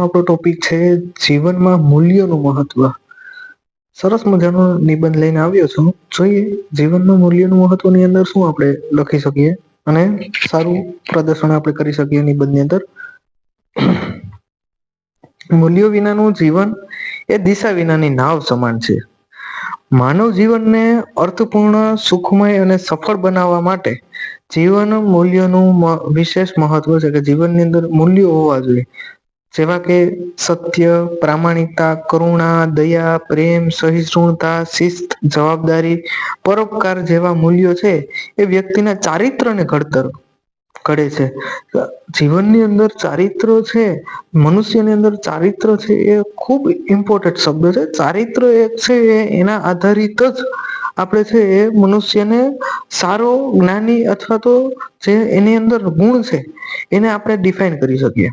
આપણો ટોપિક છે જીવનમાં મૂલ્યોનું મહત્વ. સરસ મજાનો નિબંધ લઈને આવ્યો છું. જોઈએ જીવનમાં મૂલ્યોનું મહત્વની અંદર શું આપણે લખી શકીએ અને સારું પ્રદર્શન આપણે કરી શકીએ નિબંધની અંદર. મૂલ્યો વિનાનું જીવન એ દિશા વિનાની નાવ સમાન છે. માનવ જીવનને અર્થપૂર્ણ, સુખમય અને સફળ બનાવવા માટે જીવન મૂલ્યોનું વિશેષ મહત્વ છે કે જીવનની અંદર મૂલ્યો હોવા જોઈએ. જેવા કે સત્ય, પ્રામાણિકતા, કરુણા, દયા, પ્રેમ, સહિષ્ણુતા, શિસ્ત, જવાબદારી, પરોપકાર જેવા મૂલ્યો છે એ વ્યક્તિના ચારિત્રને ઘડતર ઘડે છે. જીવનની અંદર ચારિત્ર છે, મનુષ્યની અંદર ચારિત્ર છે એ ખૂબ ઇમ્પોર્ટન્ટ શબ્દ છે. ચારિત્ર એક છે એના આધારિત જ આપણે છે એ મનુષ્યને સારો, જ્ઞાની અથવા તો જે એની અંદર ગુણ છે એને આપણે ડિફાઈન કરી શકીએ.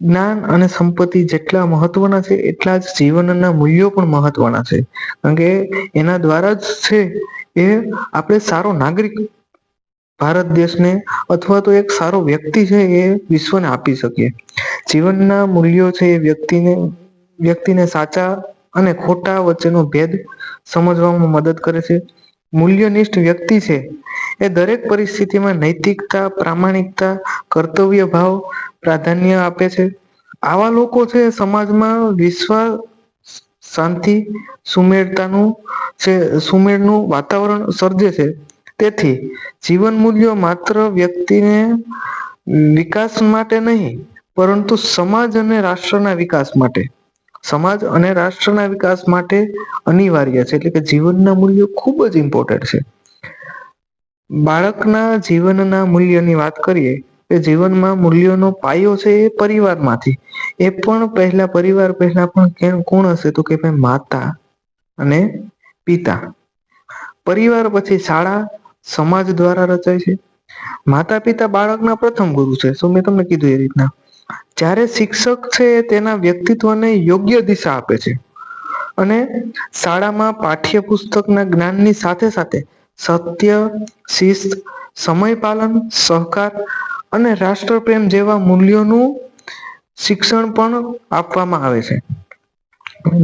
જ્ઞાન અને સંપત્તિ જેટલા મહત્વના છે એટલા જ જીવનના મૂલ્યો પણ મહત્વના છે. કારણ કે એના દ્વારા જ છે એ આપણે સારો નાગરિક ભારત દેશને અથવા તો એક સારો વ્યક્તિ છે એ વિશ્વને આપી શકીએ. જીવનના મૂલ્યો છે એ વ્યક્તિને સાચા અને ખોટા વચ્ચેનો ભેદ સમજવામાં મદદ કરે છે. મૂલ્યનિષ્ઠ વ્યક્તિ છે એ દરેક પરિસ્થિતિમાં નૈતિકતા, પ્રામાણિકતા, કર્તવ્ય ભાવ પ્રાધાન્ય આપે છે. આવા લોકો છે સમાજમાં વિશ્વાસ, શાંતિ, સુમેળનું વાતાવરણ સર્જે છે. તેથી જીવન મૂલ્યો માત્ર વ્યક્તિને વિકાસ માટે નહીં પરંતુ સમાજ અને રાષ્ટ્રના વિકાસ માટે અનિવાર્ય છે. એટલે કે જીવનના મૂલ્યો ખૂબ જ ઇમ્પોર્ટન્ટ છે. બાળકના જીવનના મૂલ્યની વાત કરીએ કે જીવનમાં મૂલ્યોનો પાયો છે એ પરિવારમાંથી. એ પણ પરિવાર પહેલા પણ કોણ હશે તો કે ભાઈ માતા અને પિતા. પરિવાર પછી શાળા, સમાજ દ્વારા રચાય છે. માતા પિતા બાળકના પ્રથમ ગુરુ છે. શું મેં તમને કીધું એ રીતના. જ્યારે શિક્ષક છે તેના વ્યક્તિત્વને યોગ્ય દિશા આપે છે અને શાળામાં પાઠ્યપુસ્તકના જ્ઞાનની સાથે સાથે સત્ય, શિસ્ત, સમયપાલન, સહકાર અને રાષ્ટ્રપ્રેમ જેવા મૂલ્યોનું શિક્ષણ પણ આપવામાં આવે છે.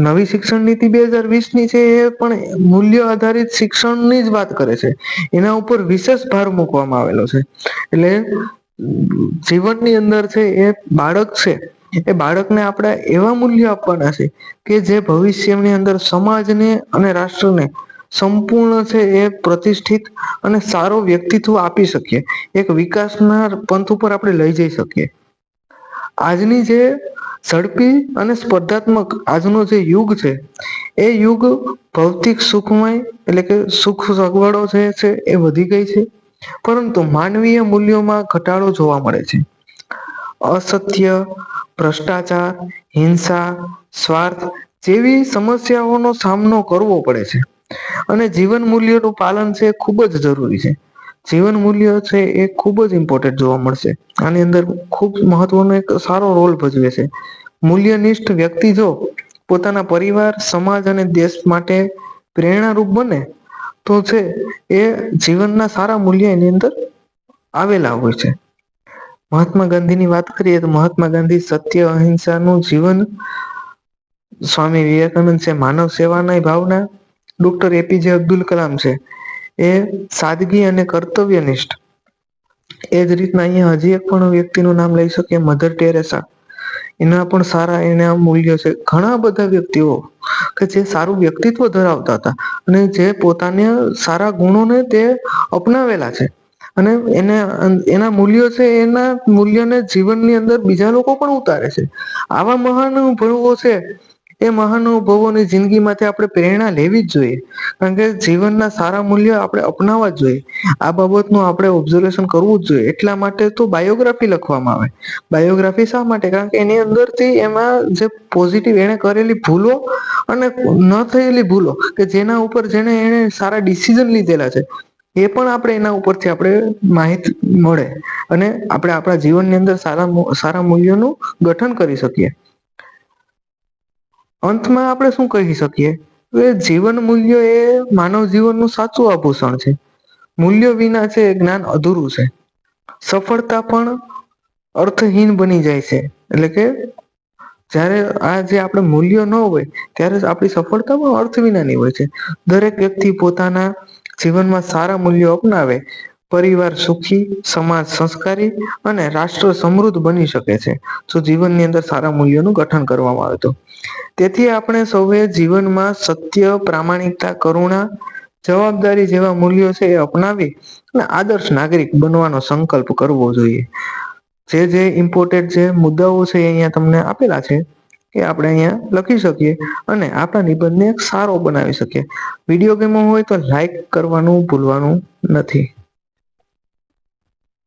નવી શિક્ષણ નીતિ 2020ની છે એ પણ મૂલ્ય આધારિત શિક્ષણની જ વાત કરે છે. એના ઉપર વિશેષ ભાર મૂકવામાં આવેલો છે. એટલે જીવનની અંદર છે એ બાળક છે એ બાળકને આપણે એવા મૂલ્યો આપવાના છે કે જે ભવિષ્યની અંદર સમાજને અને રાષ્ટ્રને સંપૂર્ણ છે એ પ્રતિષ્ઠિત અને સારો વ્યક્તિત્વ આપી શકીએ. એક વિકાસના પંથ ઉપર આપણે લઈ જઈ શકીએ. આજની જે ઝડપી અને સ્પર્ધાત્મક આજનો જે યુગ છે એ યુગ ભૌતિક સુખમય એટલે કે સુખ સગવડો છે એ વધી ગઈ છે, પરંતુ માનવીય મૂલ્યોમાં ઘટાડો જોવા મળે છે. અસત્ય, ભ્રષ્ટાચાર, હિંસા, સ્વાર્થ જેવી સમસ્યાઓનો સામનો કરવો પડે છે અને જીવન મૂલ્યોનું પાલન છે એ ખૂબ જ જરૂરી છે. જીવન મૂલ્ય છે એ ખૂબ જ ઇમ્પોર્ટન્ટ જોવા મળશે. આની અંદર ખૂબ મહત્વનો એક સારો રોલ ભજવે છે. મૂલ્યનિષ્ઠ વ્યક્તિ જો પોતાના પરિવાર, સમાજ અને દેશ માટે પ્રેરણારૂપ બને તો છે એ જીવનના સારા મૂલ્ય એની અંદર આવેલા હોય છે. મહાત્મા ગાંધીની વાત કરીએ તો મહાત્મા ગાંધી સત્ય, અહિંસાનું જીવન. સ્વામી વિવેકાનંદ છે માનવ સેવાના ભાવના. ડોક્ટર એપીજે અબ્દુલ કલામ છે એ સાદગી અને કર્તવ્યનિષ્ઠ. એ જ રીતના અહીંયા હજી એક પણ વ્યક્તિનું નામ લઈ શકીએ, મધર ટેરેસા. એના પણ સારા એના મૂલ્યો છે. ઘણા બધા વ્યક્તિઓ કે જે સારું વ્યક્તિત્વ ધરાવતા હતા અને જે પોતાના સારા ગુણોને તે અપનાવેલા છે અને એના મૂલ્યો છે એના મૂલ્યને જીવનની અંદર બીજા લોકો પણ ઉતારે છે. આવા મહાનુભાવો છે એ મહાનુભાવોની જિંદગીમાંથી આપણે પ્રેરણા લેવી જ જોઈએ. કારણ કે જીવનના સારા મૂલ્યો આપણે અપનાવવા જ જોઈએ. આ બાબતનું આપણે ઓબ્ઝર્વેશન કરવું જ જોઈએ. એટલા માટે તો બાયોગ્રાફી લખવામાં આવે. બાયોગ્રાફી શા માટે? કારણ કે એની અંદરથી એમાં જે પોઝિટિવ એને કરેલી ભૂલો અને ન થયેલી ભૂલો કે જેના ઉપર જેને એને સારા ડિસિઝન લીધેલા છે એ પણ આપણે એના ઉપરથી આપણે માહિતી મળે અને આપણે આપણા જીવનની અંદર સારા મૂલ્યોનું ગઠન કરી શકીએ. અંતમાં આપણે શું કહી શકીએ કે જીવન મૂલ્યો એ માનવ જીવનનું સાચું આભૂષણ છે. મૂલ્યો વિના છે જ્ઞાન અધૂરું છે. સફળતા પણ અર્થહીન બની જાય છે એટલે કે જ્યારે આ જે આપણે મૂલ્યો ન હોય ત્યારે આપણી સફળતા પણ અર્થ વિનાની હોય છે. દરેક વ્યક્તિ પોતાના જીવનમાં સારા મૂલ્યો અપનાવે, પરિવાર સુખી, સમાજ સંસ્કારી અને રાષ્ટ્ર સમૃદ્ધ બની શકે છે. જો જીવનની અંદર સારા મૂલ્યોનું ગઠન કરવામાં આવે તો. તેથી આપણે સૌએ જીવનમાં સત્ય, પ્રામાણિકતા, કરુણા, જવાબદારી જેવા મૂલ્યો છે એ અપનાવી અને આદર્શ નાગરિક બનવાનો સંકલ્પ કરવો જોઈએ. જે ઇમ્પોર્ટન્ટ જે મુદ્દાઓ છે એ અહીંયા તમને આપેલા છે એ આપણે અહીંયા લખી શકીએ અને આપણા નિબંધને સારો બનાવી શકીએ. વિડીયો ગેમો હોય તો લાઈક કરવાનું ભૂલવાનું નથી.